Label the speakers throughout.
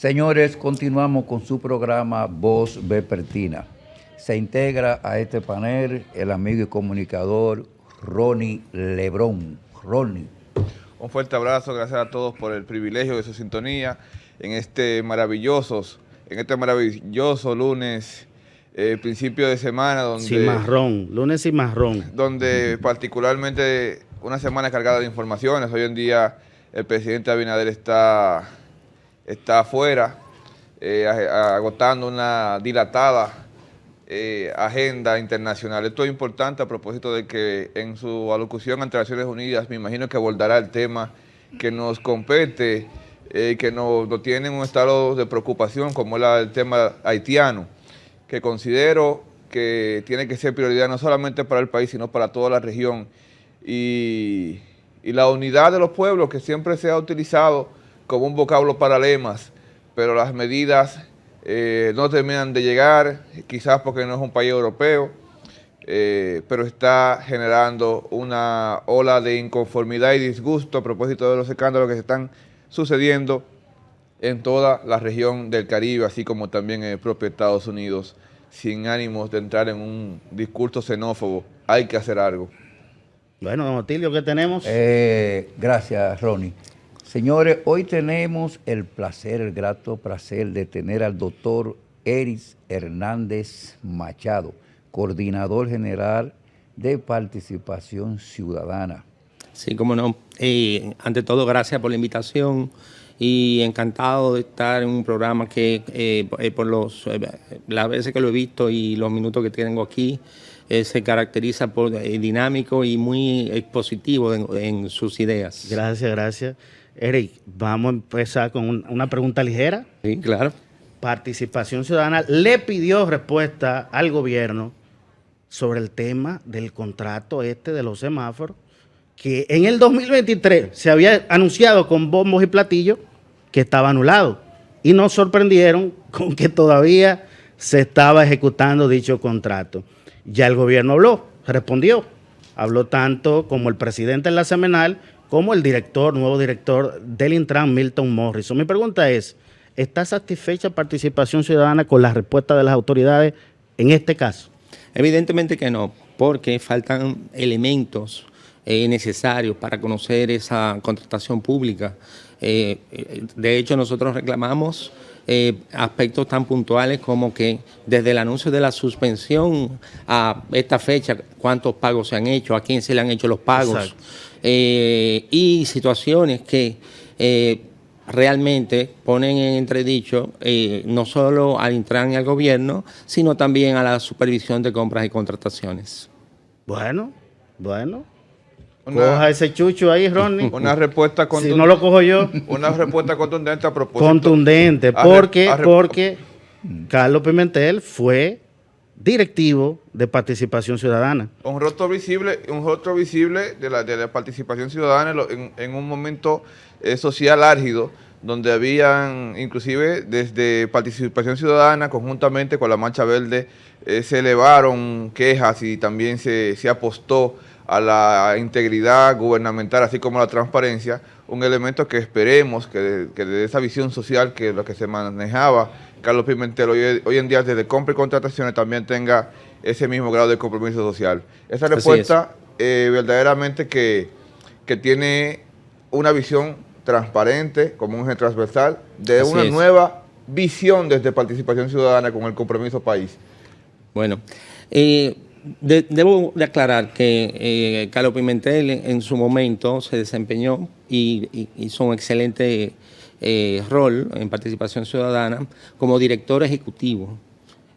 Speaker 1: Señores, continuamos con su programa Voz Vespertina. Se integra a este panel el amigo y comunicador Ronnie Lebrón. Ronnie.
Speaker 2: Un fuerte abrazo, gracias a todos por el privilegio de su sintonía en este maravilloso lunes, principio de semana.
Speaker 3: Lunes cimarrón.
Speaker 2: Donde particularmente una semana cargada de informaciones. Hoy en día el presidente Abinader está afuera, agotando una dilatada agenda internacional. Esto es importante a propósito de que en su alocución ante las Naciones Unidas me imagino que abordará el tema que nos compete, que nos tiene en un estado de preocupación, como es el tema haitiano, que considero que tiene que ser prioridad no solamente para el país, sino para toda la región. Y la unidad de los pueblos, que siempre se ha utilizado como un vocablo para lemas, pero las medidas no terminan de llegar, quizás porque no es un país europeo, pero está generando una ola de inconformidad y disgusto a propósito de los escándalos que se están sucediendo en toda la región del Caribe, así como también en el propio Estados Unidos, sin ánimos de entrar en un discurso xenófobo. Hay que hacer algo.
Speaker 3: Bueno, don Otilio, ¿qué tenemos?
Speaker 1: Gracias, Ronnie. Señores, hoy tenemos el grato placer de tener al doctor Eris Hernández Machado, coordinador general de Participación Ciudadana.
Speaker 4: Sí, cómo no. Ante todo, gracias por la invitación y encantado de estar en un programa que por las veces que lo he visto y los minutos que tengo aquí, se caracteriza por dinámico y muy expositivo en sus ideas.
Speaker 3: Gracias. Eric, vamos a empezar con una pregunta ligera.
Speaker 4: Sí, claro.
Speaker 3: Participación Ciudadana le pidió respuesta al gobierno sobre el tema del contrato de los semáforos, que en el 2023 se había anunciado con bombos y platillos que estaba anulado. Y nos sorprendieron con que todavía se estaba ejecutando dicho contrato. Ya el gobierno respondió. Habló tanto como el presidente en la semanal, como el nuevo director del Intran, Milton Morrison. Mi pregunta es, ¿está satisfecha Participación Ciudadana con la respuesta de las autoridades en este caso?
Speaker 4: Evidentemente que no, porque faltan elementos necesarios para conocer esa contratación pública. De hecho, nosotros reclamamos aspectos tan puntuales como que desde el anuncio de la suspensión a esta fecha, cuántos pagos se han hecho, a quién se le han hecho los pagos, y situaciones que realmente ponen en entredicho no solo al Intran y al gobierno, sino también a la supervisión de compras y contrataciones.
Speaker 3: Bueno. Coja ese chucho ahí, Ronnie.
Speaker 2: Una respuesta contundente.
Speaker 3: Si no lo cojo yo.
Speaker 2: Una respuesta contundente a propósito.
Speaker 3: Contundente, porque Carlos Pimentel fue directivo de Participación Ciudadana.
Speaker 2: Un rostro visible de la Participación Ciudadana en un momento social álgido, donde habían, inclusive desde Participación Ciudadana, conjuntamente con la Marcha Verde, se elevaron quejas y también se apostó a la integridad gubernamental, así como a la transparencia, un elemento que esperemos que de esa visión social que lo que se manejaba Carlos Pimentel hoy en día desde compra y contrataciones también tenga ese mismo grado de compromiso social. Esa respuesta verdaderamente que tiene una visión transparente, como un eje transversal, de una nueva visión desde Participación Ciudadana con el compromiso país.
Speaker 4: Bueno, debo de aclarar que Carlos Pimentel en su momento se desempeñó y hizo un excelente rol en Participación Ciudadana como director ejecutivo.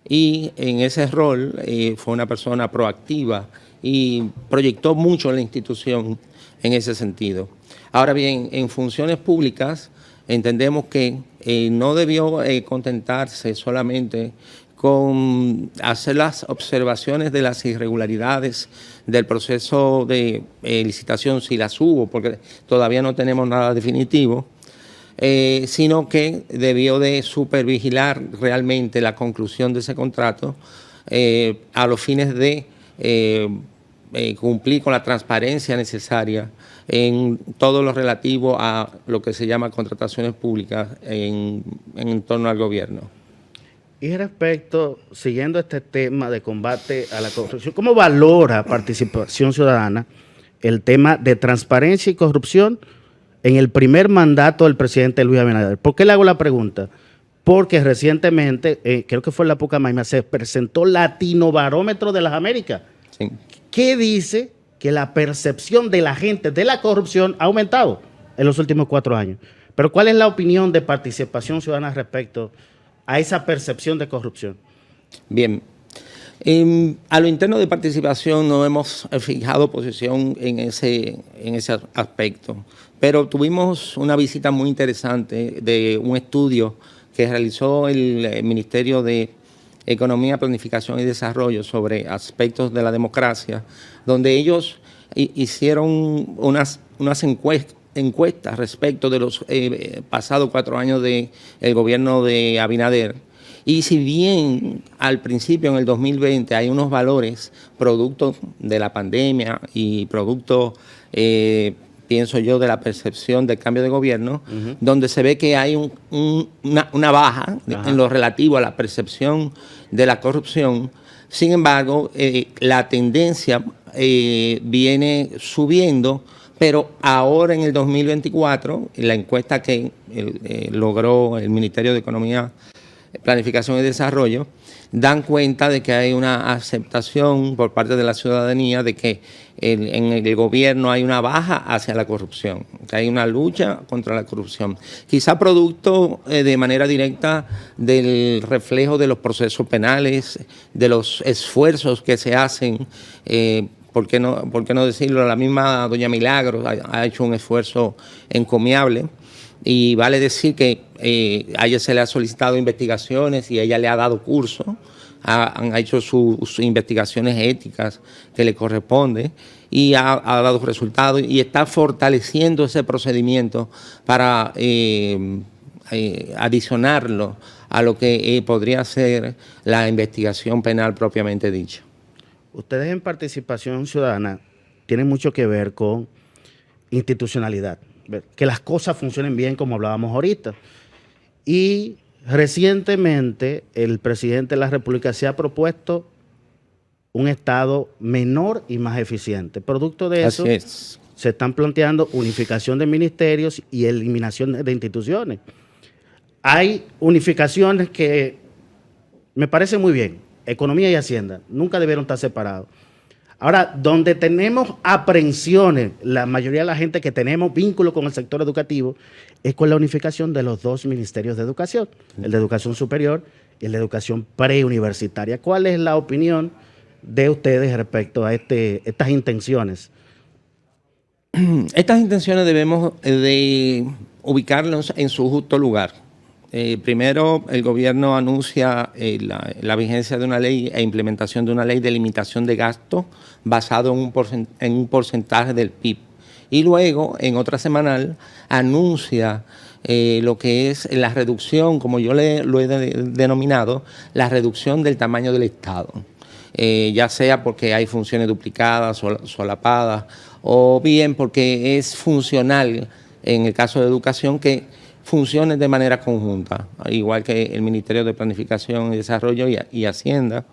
Speaker 4: Y en ese rol fue una persona proactiva y proyectó mucho la institución en ese sentido. Ahora bien, en funciones públicas entendemos que no debió contentarse solamente con hacer las observaciones de las irregularidades del proceso de licitación, si las hubo, porque todavía no tenemos nada definitivo, sino que debió de supervigilar realmente la conclusión de ese contrato a los fines de cumplir con la transparencia necesaria en todo lo relativo a lo que se llama contrataciones públicas en torno al gobierno.
Speaker 3: Y respecto, siguiendo este tema de combate a la corrupción, ¿cómo valora Participación Ciudadana el tema de transparencia y corrupción en el primer mandato del presidente Luis Abinader? ¿Por qué le hago la pregunta? Porque recientemente, creo que fue en la Pucamaima, se presentó Latinobarómetro de las Américas,
Speaker 4: Sí.
Speaker 3: que dice que la percepción de la gente de la corrupción ha aumentado en los últimos 4 años. Pero ¿cuál es la opinión de Participación Ciudadana respecto a esa percepción de corrupción?
Speaker 4: Bien. A lo interno de Participación no hemos fijado posición en ese aspecto, pero tuvimos una visita muy interesante de un estudio que realizó el Ministerio de Economía, Planificación y Desarrollo sobre aspectos de la democracia, donde ellos hicieron unas encuestas respecto de los pasados 4 años del gobierno de Abinader. Y si bien al principio, en el 2020, hay unos valores producto de la pandemia y producto, pienso yo, de la percepción del cambio de gobierno, donde se ve que hay una baja en lo relativo a la percepción de la corrupción. Sin embargo, la tendencia viene subiendo, pero ahora en el 2024, la encuesta que logró el Ministerio de Economía, Planificación y Desarrollo, dan cuenta de que hay una aceptación por parte de la ciudadanía de que en el gobierno hay una baja hacia la corrupción, que hay una lucha contra la corrupción. Quizá producto de manera directa del reflejo de los procesos penales, de los esfuerzos que se hacen, ¿por qué no decirlo? La misma doña Milagros ha hecho un esfuerzo encomiable. Y vale decir que a ella se le ha solicitado investigaciones y ella le ha dado curso, han hecho sus investigaciones éticas que le corresponde y ha dado resultados y está fortaleciendo ese procedimiento para adicionarlo a lo que podría ser la investigación penal propiamente dicha.
Speaker 3: Ustedes en Participación Ciudadana tienen mucho que ver con institucionalidad, que las cosas funcionen bien, como hablábamos ahorita. Y recientemente el presidente de la República se ha propuesto un Estado menor y más eficiente. Producto de eso, se están planteando unificación de ministerios y eliminación de instituciones. Hay unificaciones que me parecen muy bien, economía y hacienda, nunca debieron estar separados. Ahora, donde tenemos aprensiones, la mayoría de la gente que tenemos vínculo con el sector educativo, es con la unificación de los 2 ministerios de educación, el de educación superior y el de educación preuniversitaria. ¿Cuál es la opinión de ustedes respecto a estas intenciones?
Speaker 4: Estas intenciones debemos de ubicarlas en su justo lugar. Primero, el gobierno anuncia la vigencia de una ley e implementación de una ley de limitación de gasto basado en un porcentaje del PIB. Y luego, en otra semanal, anuncia lo que es la reducción, como yo lo he denominado, la reducción del tamaño del Estado. Ya sea porque hay funciones duplicadas, solapadas, o bien porque es funcional, en el caso de educación, que funcionen de manera conjunta, igual que el Ministerio de Planificación y Desarrollo y Hacienda.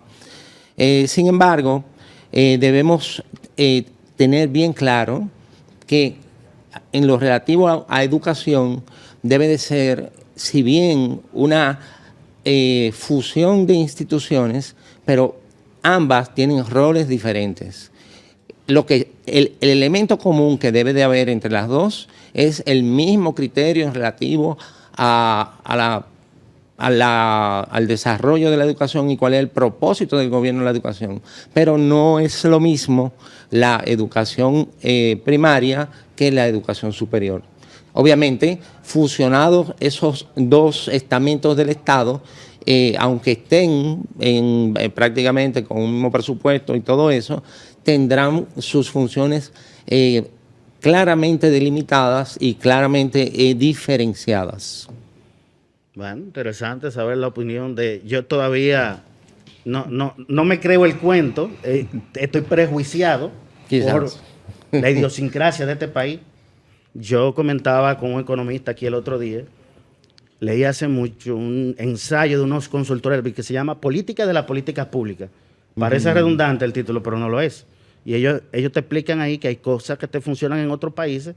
Speaker 4: Sin embargo, debemos tener bien claro que en lo relativo a educación debe de ser, si bien una fusión de instituciones, pero ambas tienen roles diferentes. El elemento común que debe de haber entre las dos es el mismo criterio en relativo al desarrollo de la educación y cuál es el propósito del gobierno de la educación. Pero no es lo mismo la educación primaria que la educación superior. Obviamente, fusionados esos 2 estamentos del Estado, aunque estén prácticamente con un mismo presupuesto y todo eso, tendrán sus funciones claramente delimitadas y claramente diferenciadas.
Speaker 3: Bueno, interesante saber la opinión de... Yo todavía no me creo el cuento, estoy prejuiciado la idiosincrasia de este país. Yo comentaba con un economista aquí el otro día, leí hace mucho un ensayo de unos consultores que se llama Política de las Políticas Públicas. Parece redundante el título, pero no lo es. Y ellos te explican ahí que hay cosas que te funcionan en otros países,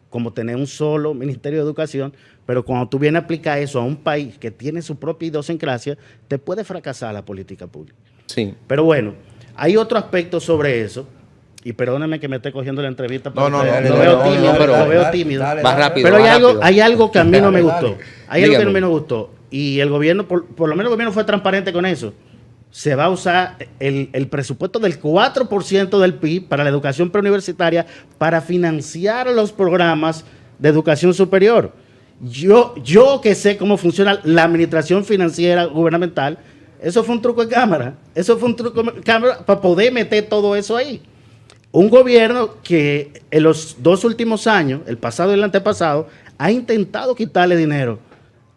Speaker 3: como tener un solo Ministerio de Educación, pero cuando tú vienes a aplicar eso a un país que tiene su propia idiosincrasia, te puede fracasar la política pública.
Speaker 4: Sí.
Speaker 3: Pero bueno, hay otro aspecto sobre eso, y perdónenme que me esté cogiendo la entrevista,
Speaker 2: No,
Speaker 3: lo
Speaker 2: no,
Speaker 3: veo tímido.
Speaker 4: Más rápido.
Speaker 3: Pero
Speaker 4: más rápido.
Speaker 3: hay algo que a mí no me
Speaker 1: Dale,
Speaker 3: gustó.
Speaker 1: dale.
Speaker 3: Hay algo que a mí
Speaker 4: Dígame.
Speaker 3: no me gustó. Y el gobierno, por lo menos el gobierno fue transparente con eso. Se va a usar el presupuesto del 4% del PIB para la educación preuniversitaria para financiar los programas de educación superior. Yo que sé cómo funciona la administración financiera gubernamental, eso fue un truco de cámara. Eso fue un truco de cámara para poder meter todo eso ahí. Un gobierno que en los 2 últimos años, el pasado y el antepasado, ha intentado quitarle dinero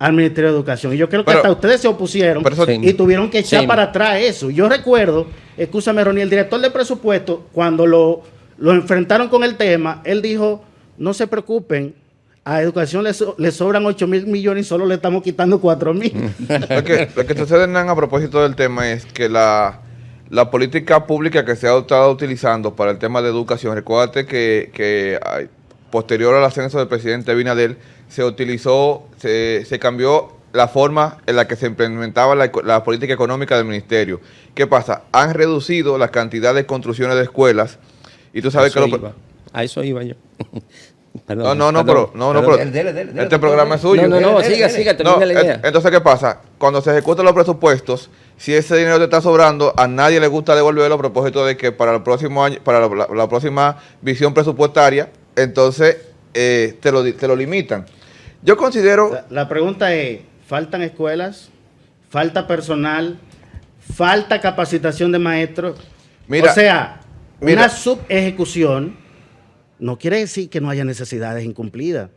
Speaker 3: al Ministerio de Educación. Y yo creo que
Speaker 2: Pero-
Speaker 3: hasta ustedes se opusieron
Speaker 2: pero eso-
Speaker 3: y tuvieron que echar
Speaker 4: Sí.
Speaker 3: para atrás eso. Yo recuerdo, escúchame Ronnie, el director de presupuesto, cuando lo enfrentaron con el tema, él dijo, no se preocupen, a educación le sobran 8.000 millones y solo le estamos quitando 4.000.
Speaker 2: Lo que sucede, Hernán, a propósito del tema es que la política pública que se ha estado utilizando para el tema de educación, recuérdate que posterior al ascenso del presidente Abinader, se cambió la forma en la que se implementaba la política económica del ministerio. ¿Qué pasa? Han reducido la cantidad de construcciones de escuelas y tú sabes
Speaker 4: A eso iba yo.
Speaker 2: No,
Speaker 4: Perdón,
Speaker 2: pero
Speaker 1: Dele,
Speaker 2: este programa es suyo.
Speaker 4: No,
Speaker 1: Dele,
Speaker 4: siga,
Speaker 1: dele.
Speaker 4: siga,
Speaker 2: No,
Speaker 4: termina la idea.
Speaker 2: entonces, ¿qué pasa? Cuando se ejecutan los presupuestos, si ese dinero te está sobrando, a nadie le gusta devolverlo a propósito de que para el próximo año, para la próxima visión presupuestaria, entonces te lo limitan. Yo considero,
Speaker 3: La pregunta es, ¿faltan escuelas? ¿Falta personal? ¿Falta capacitación de maestros?
Speaker 2: Mira,
Speaker 3: o sea,
Speaker 2: mira.
Speaker 3: una subejecución no quiere decir que no haya necesidades incumplidas.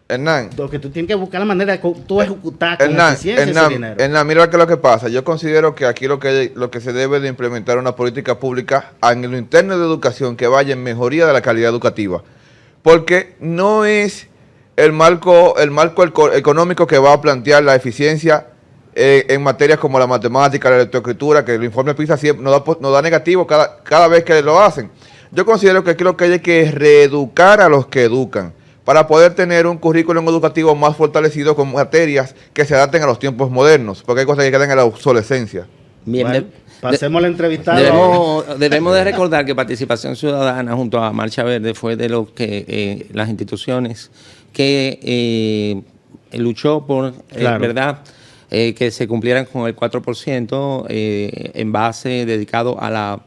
Speaker 2: Hernán,
Speaker 3: Lo que tú tienes que buscar la manera de tú ejecutar con eficiencia ese dinero.
Speaker 2: Hernán, mira qué es lo que pasa. Yo considero que aquí lo que se debe de implementar es una política pública en lo interno de educación que vaya en mejoría de la calidad educativa. Porque no es el marco económico que va a plantear la eficiencia en materias como la matemática, la lectoescritura, que el informe PISA siempre nos da negativo cada vez que lo hacen. Yo considero que aquí lo que hay que reeducar a los que educan para poder tener un currículum educativo más fortalecido con materias que se adapten a los tiempos modernos, porque hay cosas que quedan en la obsolescencia.
Speaker 4: Bien,
Speaker 3: Bueno, pasemos la entrevista.
Speaker 4: debemos de recordar que Participación Ciudadana junto a Marcha Verde fue de los que las instituciones que luchó por
Speaker 3: Claro.
Speaker 4: verdad que se cumplieran con el 4% en base dedicado a la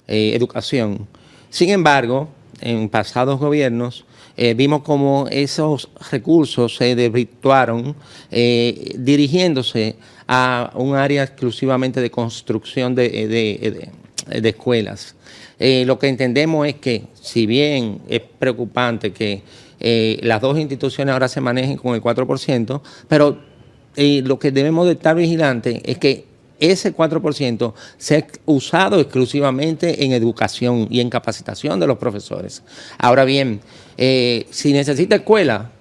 Speaker 4: educación. Sin embargo, en pasados gobiernos vimos cómo esos recursos se desvirtuaron dirigiéndose a un área exclusivamente de construcción de escuelas. Lo que entendemos es que, si bien es preocupante que las dos instituciones ahora se manejen con el 4%, pero lo que debemos de estar vigilantes es que ese 4% sea usado exclusivamente en educación y en capacitación de los profesores. Ahora bien, si necesita escuela,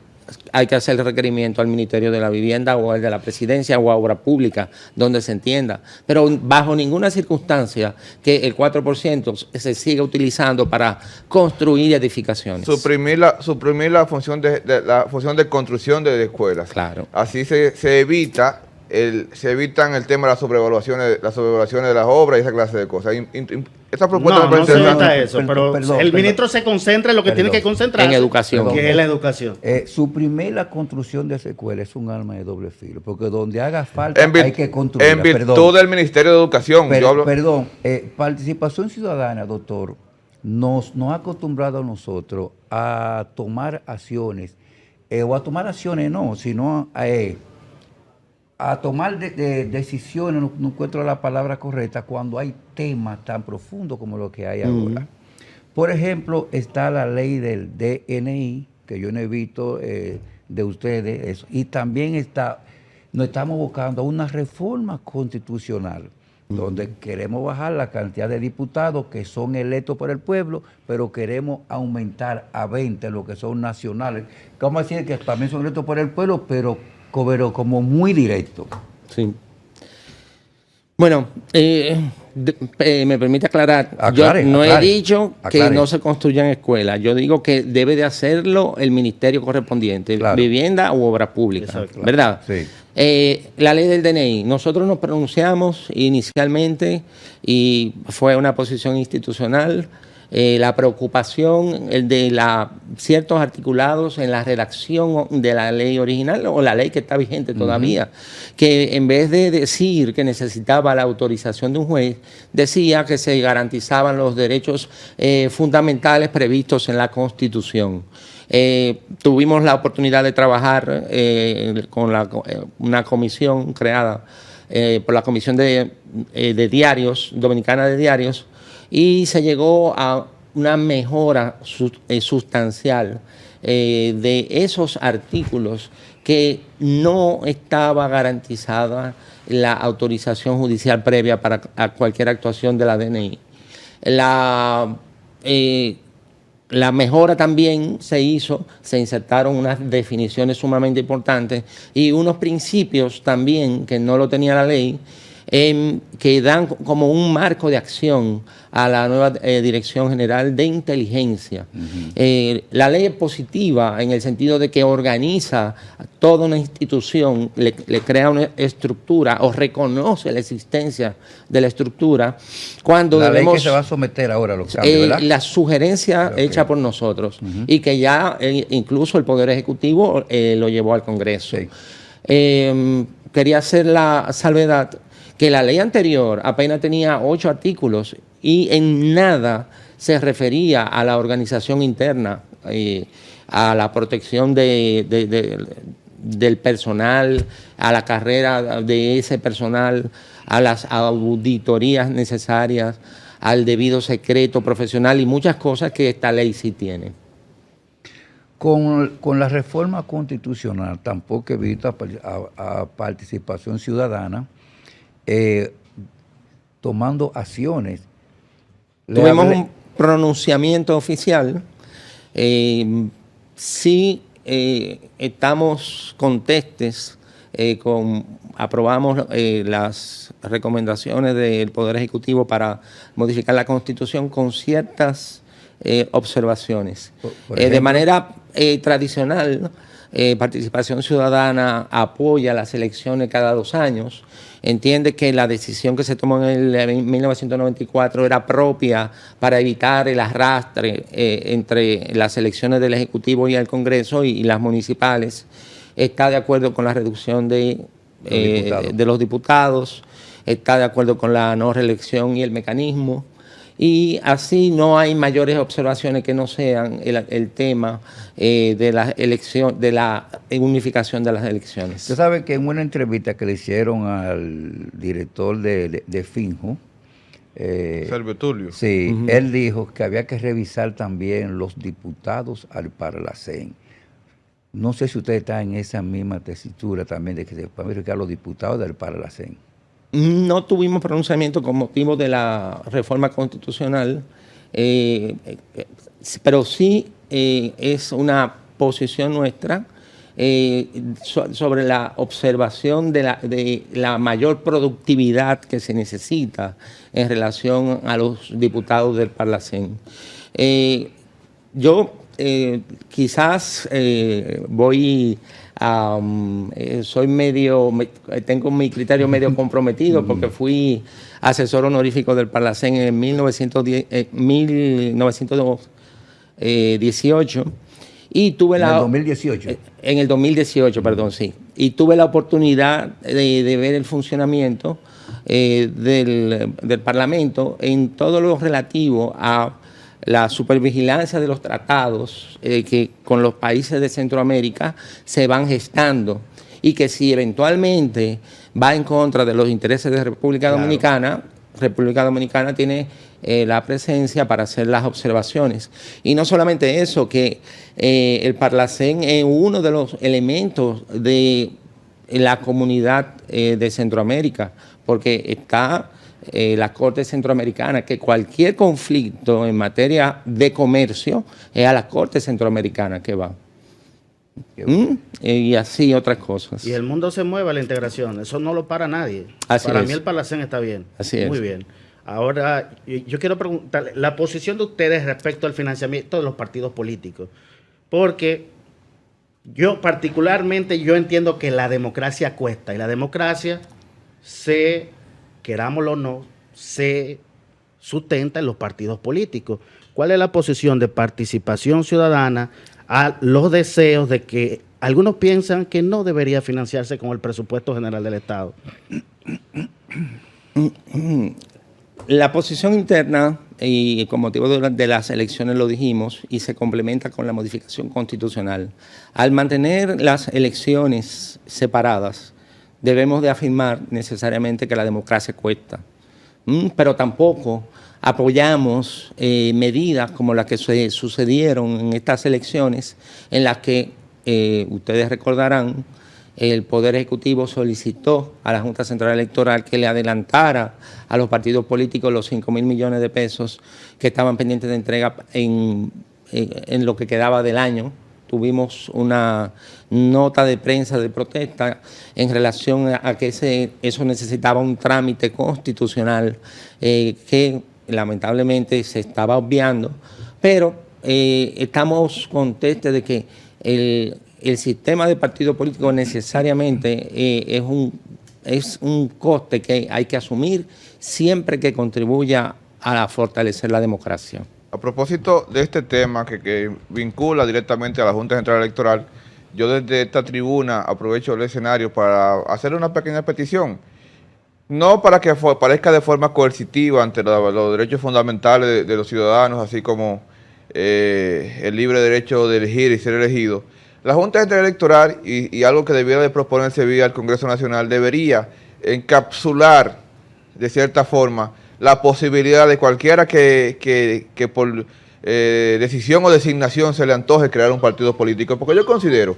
Speaker 4: hay que hacer el requerimiento al Ministerio de la Vivienda o al de la Presidencia o a Obra Pública, donde se entienda. Pero bajo ninguna circunstancia que el 4% se siga utilizando para construir edificaciones.
Speaker 2: Suprimir la función de construcción de escuelas.
Speaker 4: Claro.
Speaker 2: Así se evitan el tema de las sobrevaluaciones de las obras y esa clase de cosas. Esta propuesta me
Speaker 3: No, no
Speaker 2: parece
Speaker 3: se
Speaker 2: interesante.
Speaker 3: evita eso, pero
Speaker 1: Perdón,
Speaker 3: el ministro se concentra en lo que tiene que concentrarse,
Speaker 4: En educación.
Speaker 3: que es la educación.
Speaker 1: Suprimir la construcción de esa escuela es un arma de doble filo, porque donde haga falta
Speaker 2: En
Speaker 1: hay que construir.
Speaker 2: en virtud del Ministerio de Educación. yo hablo-
Speaker 1: Perdón, Participación Ciudadana, doctor, nos ha acostumbrado a nosotros a tomar acciones, o a tomar acciones no, sino a tomar decisiones, no encuentro la palabra correcta, cuando hay temas tan profundos como lo que hay ahora. Por ejemplo, está la ley del DNI, que yo no he visto de ustedes, eso, y también nos estamos buscando una reforma constitucional donde queremos bajar la cantidad de diputados que son electos por el pueblo, pero queremos aumentar a 20 los que son nacionales. Vamos a decir que también son electos por el pueblo, pero como muy directos.
Speaker 4: Sí. Bueno, me permite aclarar.
Speaker 1: Aclare,
Speaker 4: yo no
Speaker 1: aclare,
Speaker 4: he dicho que
Speaker 1: aclare.
Speaker 4: no se construyan escuelas. Yo digo que debe de hacerlo el ministerio correspondiente,
Speaker 1: Claro.
Speaker 4: vivienda u obra pública,
Speaker 3: Exacto.
Speaker 4: ¿verdad?
Speaker 1: Sí.
Speaker 4: La ley del DNI. Nosotros nos pronunciamos inicialmente y fue una posición institucional. La preocupación de ciertos articulados en la redacción de la ley original o la ley que está vigente todavía, que en vez de decir que necesitaba la autorización de un juez, decía que se garantizaban los derechos fundamentales previstos en la Constitución. Tuvimos la oportunidad de trabajar con una comisión creada por la Comisión de Diarios, Dominicana de Diarios, y se llegó a una mejora sustancial de esos artículos que no estaba garantizada la autorización judicial previa para cualquier actuación de la DNI. La mejora también se insertaron unas definiciones sumamente importantes y unos principios también que no lo tenía la ley, que dan como un marco de acción a la nueva Dirección General de Inteligencia. La ley es positiva en el sentido de que organiza toda una institución, le crea una estructura o reconoce la existencia de la estructura. Cuando
Speaker 1: La ley
Speaker 4: debemos,
Speaker 1: que se va a someter ahora a los cambios, ¿verdad?
Speaker 4: la sugerencia hecha por nosotros y que ya incluso el Poder Ejecutivo lo llevó al Congreso.
Speaker 1: Sí.
Speaker 4: Quería hacer la salvedad que la ley anterior apenas tenía 8 artículos y en nada se refería a la organización interna, a la protección del personal, a la carrera de ese personal, a las auditorías necesarias, al debido secreto profesional y muchas cosas que esta ley sí tiene.
Speaker 1: Con la reforma constitucional tampoco he visto a participación ciudadana tomando acciones.
Speaker 4: Tuvimos un pronunciamiento oficial. Sí estamos contestes, aprobamos las recomendaciones del Poder Ejecutivo para modificar la Constitución con ciertas observaciones.
Speaker 1: Por
Speaker 4: De
Speaker 1: ejemplo,
Speaker 4: manera tradicional, Participación Ciudadana apoya las elecciones cada 2 años. Entiende que la decisión que se tomó en 1994 era propia para evitar el arrastre entre las elecciones del Ejecutivo y el Congreso y las municipales. Está de acuerdo con la reducción de los diputados, está de acuerdo con la no reelección y el mecanismo. Y así no hay mayores observaciones que no sean el tema de la elección, de la unificación de las elecciones.
Speaker 1: Usted sabe que en una entrevista que le hicieron al director de Finjo,
Speaker 2: Servio Tulio.
Speaker 1: sí, él dijo que había que revisar también los diputados al Parlacén. No sé si usted está en esa misma tesitura también de que se pueden verificar los diputados del Parlacén.
Speaker 4: No tuvimos pronunciamiento con motivo de la reforma constitucional, pero sí es una posición nuestra sobre la observación de la mayor productividad que se necesita en relación a los diputados del Parlacén. Yo quizás voy tengo mi criterio medio comprometido porque fui asesor honorífico del Parlacén en 1918 y tuve
Speaker 1: En el 2018.
Speaker 4: en el 2018, perdón, sí. Y tuve la oportunidad de ver el funcionamiento del Parlamento en todo lo relativo a la supervigilancia de los tratados que con los países de Centroamérica se van gestando y que si eventualmente va en contra de los intereses de República Dominicana, República Dominicana tiene la presencia para hacer las observaciones. Y no solamente eso, que el Parlacén es uno de los elementos de la comunidad de Centroamérica, porque está la Corte Centroamericana, que cualquier conflicto en materia de comercio es a la Corte Centroamericana que va. Y así otras cosas.
Speaker 3: Y el mundo se mueve a la integración, eso no lo para nadie.
Speaker 4: Así
Speaker 3: Para
Speaker 4: es.
Speaker 3: mí el Palacén está bien.
Speaker 4: Así es.
Speaker 3: Muy bien. Ahora, yo quiero preguntarle, la posición de ustedes respecto al financiamiento de los partidos políticos. Porque yo particularmente, yo entiendo que la democracia cuesta. Y la democracia, querámoslo o no, se sustenta en los partidos políticos. ¿Cuál es la posición de Participación Ciudadana a los deseos de que algunos piensan que no debería financiarse con el presupuesto general del Estado?
Speaker 4: La posición interna, y con motivo de las elecciones lo dijimos, y se complementa con la modificación constitucional. Al mantener las elecciones separadas, debemos de afirmar necesariamente que la democracia cuesta. Pero tampoco apoyamos medidas como las que sucedieron en estas elecciones, en las que, ustedes recordarán, el Poder Ejecutivo solicitó a la Junta Central Electoral que le adelantara a los partidos políticos los 5.000 millones de pesos que estaban pendientes de entrega en lo que quedaba del año. Tuvimos una nota de prensa de protesta en relación a que eso necesitaba un trámite constitucional que lamentablemente se estaba obviando, pero estamos conscientes de que el sistema de partido político necesariamente es un coste que hay que asumir siempre que contribuya a fortalecer la democracia.
Speaker 2: A propósito de este tema que vincula directamente a la Junta Central Electoral, yo desde esta tribuna aprovecho el escenario para hacer una pequeña petición. No para que parezca de forma coercitiva ante los derechos fundamentales de los ciudadanos, así como el libre derecho de elegir y ser elegido. La Junta Central Electoral, y algo que debiera de proponerse vía el Congreso Nacional, debería encapsular de cierta forma la posibilidad de cualquiera que por decisión o designación se le antoje crear un partido político, porque yo considero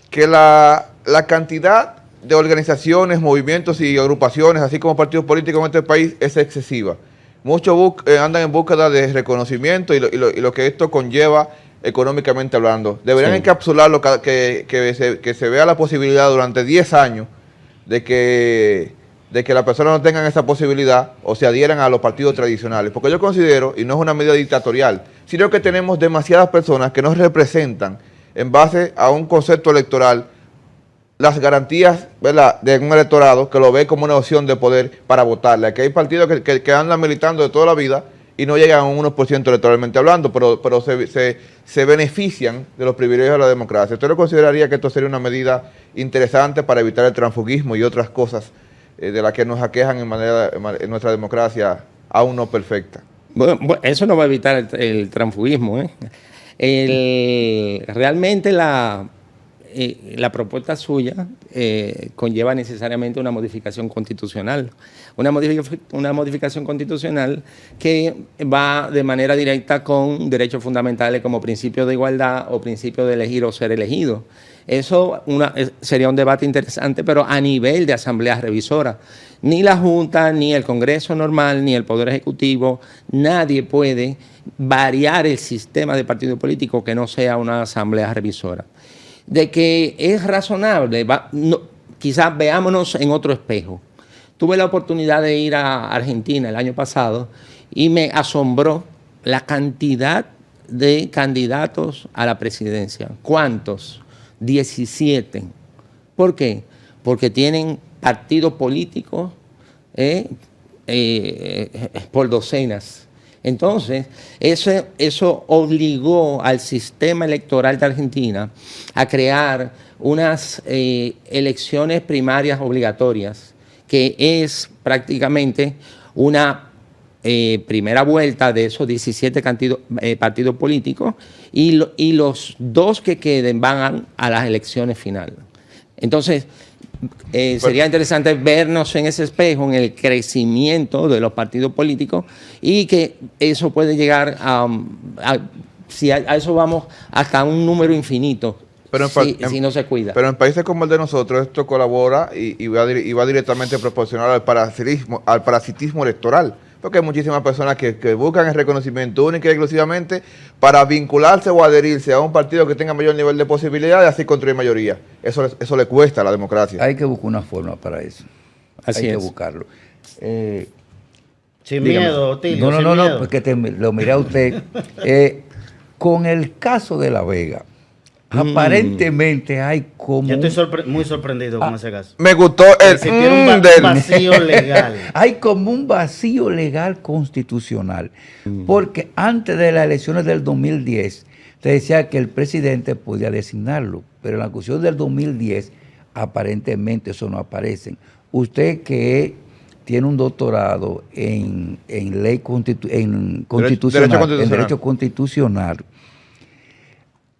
Speaker 2: que la cantidad de organizaciones, movimientos y agrupaciones, así como partidos políticos en este país, es excesiva. Muchos andan en búsqueda de reconocimiento y lo que esto conlleva económicamente hablando. Deberían encapsularlo, que se vea la posibilidad durante 10 años de que las personas no tengan esa posibilidad o se adhieran a los partidos tradicionales. Porque yo considero, y no es una medida dictatorial, sino que tenemos demasiadas personas que nos representan en base a un concepto electoral las garantías, ¿verdad?, de un electorado que lo ve como una opción de poder para votarle. Aquí hay partidos que andan militando de toda la vida y no llegan a un 1% electoralmente hablando, pero se benefician de los privilegios de la democracia. ¿Usted no consideraría que esto sería una medida interesante para evitar el transfugismo y otras cosas de las que nos aquejan en nuestra democracia aún no perfecta?
Speaker 4: Bueno, eso no va a evitar el transfugismo. Realmente la propuesta suya conlleva necesariamente una modificación constitucional. Una modificación constitucional que va de manera directa con derechos fundamentales como principio de igualdad o principio de elegir o ser elegido. Eso sería un debate interesante, pero a nivel de asamblea revisora. Ni la Junta, ni el Congreso normal, ni el Poder Ejecutivo, nadie puede variar el sistema de partido político que no sea una asamblea revisora. De que es razonable, quizás veámonos en otro espejo. Tuve la oportunidad de ir a Argentina el año pasado y me asombró la cantidad de candidatos a la presidencia. ¿Cuántos? 17. ¿Por qué? Porque tienen partidos políticos por docenas. Entonces, eso obligó al sistema electoral de Argentina a crear unas elecciones primarias obligatorias, que es prácticamente una primera vuelta de esos 17 partidos políticos y los 2 que queden van a las elecciones finales. Entonces, sería interesante vernos en ese espejo, en el crecimiento de los partidos políticos y que eso puede llegar si a eso vamos hasta un número infinito.
Speaker 2: Pero
Speaker 4: si no se cuida.
Speaker 2: Pero en países como el de nosotros esto colabora y va directamente proporcional al parasitismo electoral. Porque hay muchísimas personas que buscan el reconocimiento único y exclusivamente para vincularse o adherirse a un partido que tenga mayor nivel de posibilidades y así construir mayoría. Eso le cuesta a la democracia.
Speaker 1: Hay que buscar una forma para eso.
Speaker 4: Así
Speaker 1: hay
Speaker 4: es.
Speaker 1: que buscarlo.
Speaker 3: Sin
Speaker 1: Dígame.
Speaker 3: miedo, Otilio.
Speaker 1: No,
Speaker 3: miedo.
Speaker 1: porque lo miré a usted. Con el caso de La Vega, aparentemente hay como...
Speaker 3: Yo estoy muy sorprendido con ese caso.
Speaker 2: Me gustó el
Speaker 3: Existiera un
Speaker 2: del...
Speaker 3: vacío legal.
Speaker 1: Hay como un vacío legal constitucional, porque antes de las elecciones del 2010 te decía que el presidente podía designarlo, pero en la Constitución del 2010 aparentemente eso no aparece. Usted que tiene un doctorado en ley constitucional, en derecho constitucional,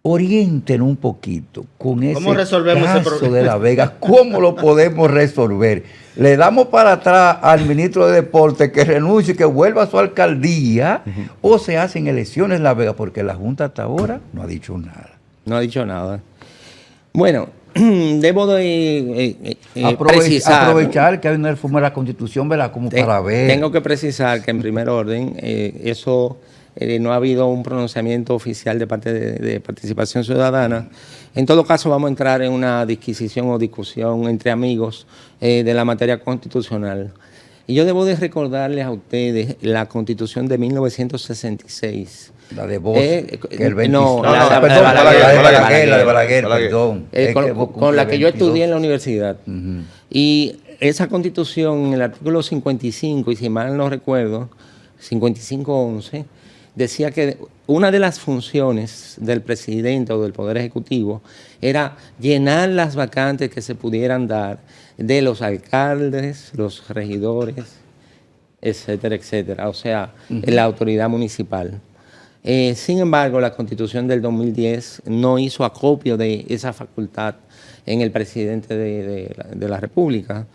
Speaker 1: orienten un poquito con ese
Speaker 3: ¿Cómo resolvemos ese
Speaker 1: caso
Speaker 3: problema?
Speaker 1: de La Vega. ¿Cómo lo podemos resolver? ¿Le damos para atrás al ministro de Deportes que renuncie y que vuelva a su alcaldía? ¿O se hacen elecciones en La Vega? Porque la Junta hasta ahora no ha dicho nada.
Speaker 4: No ha dicho nada. Bueno, debo de precisar.
Speaker 1: Aprovechar que hay una reforma de la Constitución, ¿verdad? Como para ver.
Speaker 4: Tengo que precisar que en primer orden, eso no ha habido un pronunciamiento oficial de parte de Participación Ciudadana. En todo caso, vamos a entrar en una disquisición o discusión entre amigos de la materia constitucional. Y yo debo de recordarles a ustedes la Constitución de 1966.
Speaker 1: La de Bosch, que el 26.
Speaker 4: No,
Speaker 1: la de Balaguer, perdón.
Speaker 4: Con la que yo estudié en la universidad.
Speaker 1: Uh-huh.
Speaker 4: Y esa Constitución, en el artículo 55, y si mal no recuerdo, 55.11, decía que una de las funciones del presidente o del Poder Ejecutivo era llenar las vacantes que se pudieran dar de los alcaldes, los regidores, etcétera, etcétera, o sea, la autoridad municipal. Sin embargo, la Constitución del 2010 no hizo acopio de esa facultad en el presidente de la República,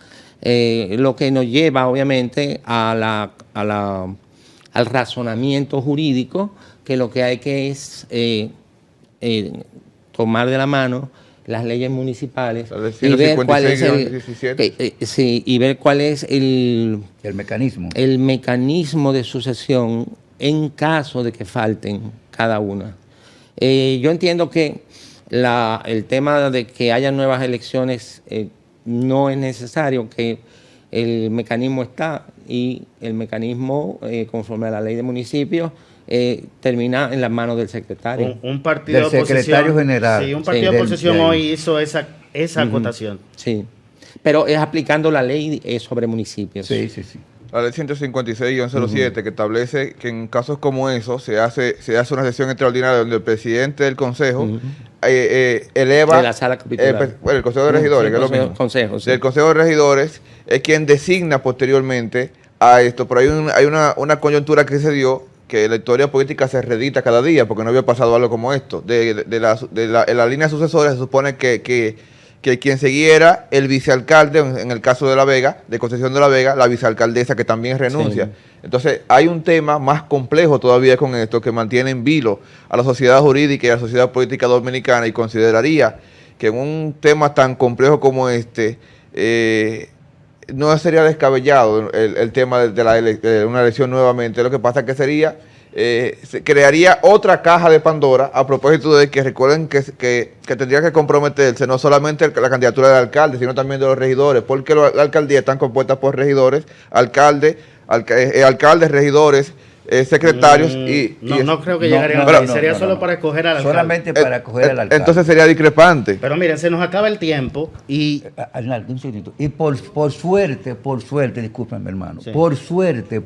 Speaker 4: lo que nos lleva, obviamente, al razonamiento jurídico, que lo que hay que es tomar de la mano las leyes municipales y ver cuál es y ver cuál es el mecanismo de sucesión en caso de que falten cada una. Yo entiendo que el tema de que haya nuevas elecciones no es necesario, que el mecanismo está y el mecanismo, conforme a la ley de municipios, termina en las manos del secretario.
Speaker 3: Un partido
Speaker 1: del
Speaker 3: de oposición,
Speaker 1: secretario general.
Speaker 3: Sí, un partido de oposición hoy hizo esa acotación.
Speaker 4: Sí, pero es aplicando la ley sobre municipios.
Speaker 1: Sí.
Speaker 2: La ley 156-07, que establece que en casos como esos se hace una sesión extraordinaria donde el presidente del Consejo eleva...
Speaker 4: De la sala capitular.
Speaker 2: El Consejo de Regidores, que es lo mismo. Del Consejo de Regidores es quien designa posteriormente a esto. Pero hay una coyuntura que se dio, que la historia política se reedita cada día, porque no había pasado algo como esto. En la línea sucesoria se supone que quien siguiera el vicealcalde, en el caso de La Vega, de Concepción de La Vega, la vicealcaldesa que también renuncia. Sí. Entonces hay un tema más complejo todavía con esto que mantiene en vilo a la sociedad jurídica y a la sociedad política dominicana, y consideraría que en un tema tan complejo como este no sería descabellado el tema de una elección nuevamente. Lo que pasa es que se crearía otra caja de Pandora, a propósito de que recuerden que tendría que comprometerse no solamente la candidatura del alcalde, sino también de los regidores, porque las alcaldías están compuestas por regidores, alcaldes, regidores, secretarios
Speaker 3: no creo que llegarían a sería solo para escoger al alcalde.
Speaker 1: Solamente para escoger al alcalde.
Speaker 2: Entonces sería discrepante.
Speaker 3: Pero miren, se nos acaba el tiempo y...
Speaker 1: Arnaldo, un segundito. Y por suerte, discúlpenme hermano, sí. por suerte,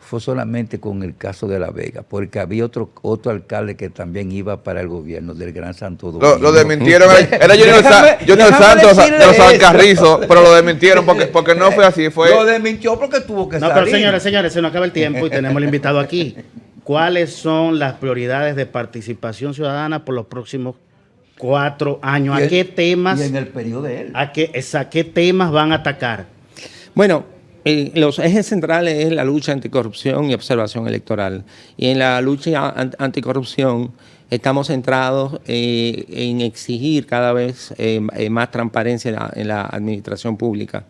Speaker 1: fue solamente con el caso de La Vega, porque había otro alcalde que también iba para el gobierno del Gran Santo Domingo.
Speaker 2: Lo desmintieron, era Junior Santos de los Alcarrizos, pero lo desmintieron porque no fue así.
Speaker 1: Lo desmintió porque tuvo que salir.
Speaker 3: Pero señores, se nos acaba el tiempo y tenemos el invitado aquí. ¿Cuáles son las prioridades de Participación Ciudadana por los próximos 4 años? ¿A qué temas?
Speaker 1: Y en el periodo de él.
Speaker 3: ¿A qué temas van a atacar?
Speaker 4: Bueno, los ejes centrales es la lucha anticorrupción y observación electoral. Y en la lucha anticorrupción estamos centrados en exigir cada vez más transparencia en la administración pública.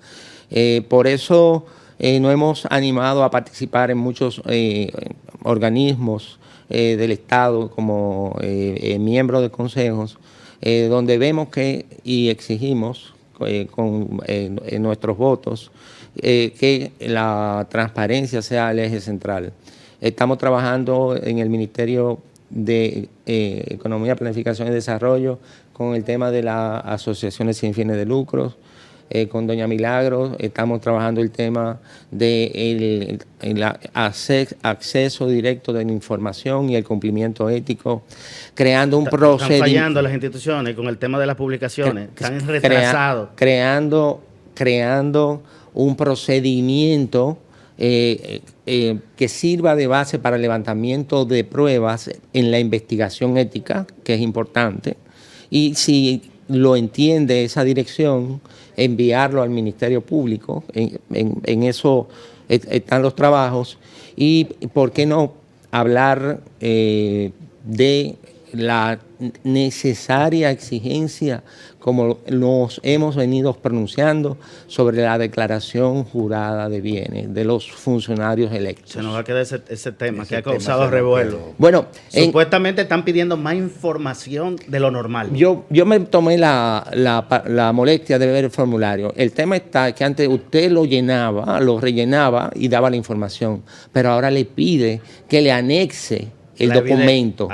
Speaker 4: Por eso nos hemos animado a participar en muchos organismos del Estado como miembros de consejos, donde vemos que y exigimos en nuestros votos que la transparencia sea el eje central. Estamos trabajando en el Ministerio de Economía, Planificación y Desarrollo con el tema de las asociaciones sin fines de lucro. Con doña Milagros estamos trabajando el tema del acceso directo de la información y el cumplimiento ético, creando un procedimiento.
Speaker 3: Están fallando las instituciones con el tema de las publicaciones, están retrasados.
Speaker 4: Creando un procedimiento que sirva de base para el levantamiento de pruebas en la investigación ética, que es importante, y si lo entiende esa dirección, enviarlo al Ministerio Público, en eso están los trabajos, y por qué no hablar de la necesaria exigencia, como nos hemos venido pronunciando, sobre la declaración jurada de bienes de los funcionarios electos.
Speaker 3: Se nos va a quedar ese tema que ha causado revuelo.
Speaker 4: Bueno,
Speaker 3: supuestamente están pidiendo más información de lo normal.
Speaker 4: Yo me tomé la molestia de ver el formulario. El tema está que antes usted lo rellenaba y daba la información, pero ahora le pide que le anexe el documento.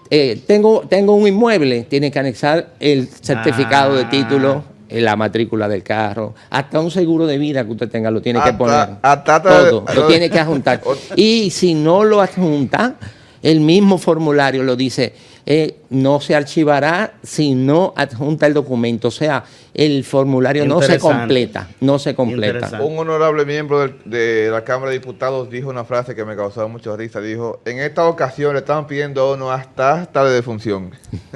Speaker 4: Tengo un inmueble, tiene que anexar el certificado de título, la matrícula del carro, hasta un seguro de vida que usted tenga lo tiene que poner. Todo, lo tiene que adjuntar. Y si no lo adjunta, el mismo formulario lo dice, no se archivará si no adjunta el documento. O sea, el formulario no se completa.
Speaker 2: Un honorable miembro de la Cámara de Diputados dijo una frase que me causó mucha risa. Dijo, en esta ocasión le estaban pidiendo uno hasta de defunción.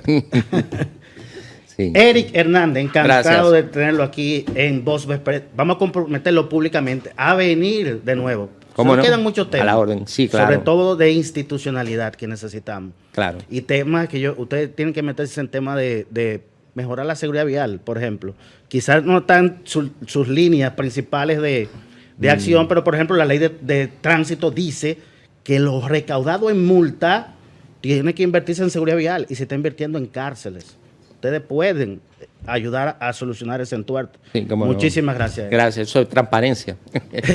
Speaker 3: Sí. Eric Hernández, encantado
Speaker 4: Gracias.
Speaker 3: de tenerlo aquí en Voz Vespertina. Vamos a comprometerlo públicamente a venir de nuevo.
Speaker 4: ¿Cómo no?
Speaker 3: Quedan muchos temas.
Speaker 4: A la orden, sí, claro.
Speaker 3: Sobre todo de institucionalidad que necesitamos.
Speaker 4: Claro.
Speaker 3: Y temas que ustedes tienen que meterse en temas de mejorar la seguridad vial, por ejemplo. Quizás no están sus líneas principales de acción, pero por ejemplo la ley de tránsito dice que lo recaudado en multa tiene que invertirse en seguridad vial y se está invirtiendo en cárceles. Ustedes pueden ayudar a solucionar ese entuerto.
Speaker 4: Sí,
Speaker 3: Muchísimas gracias.
Speaker 4: Gracias, eso es transparencia.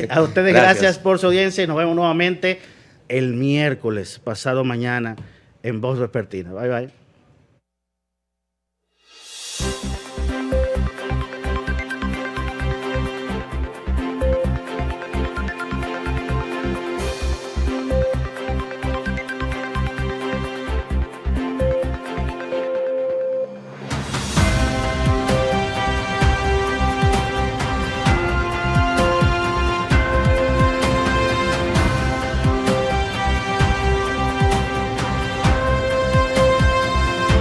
Speaker 3: A ustedes gracias por su audiencia y nos vemos nuevamente el miércoles, pasado mañana, en Voz Vespertina. Bye, bye.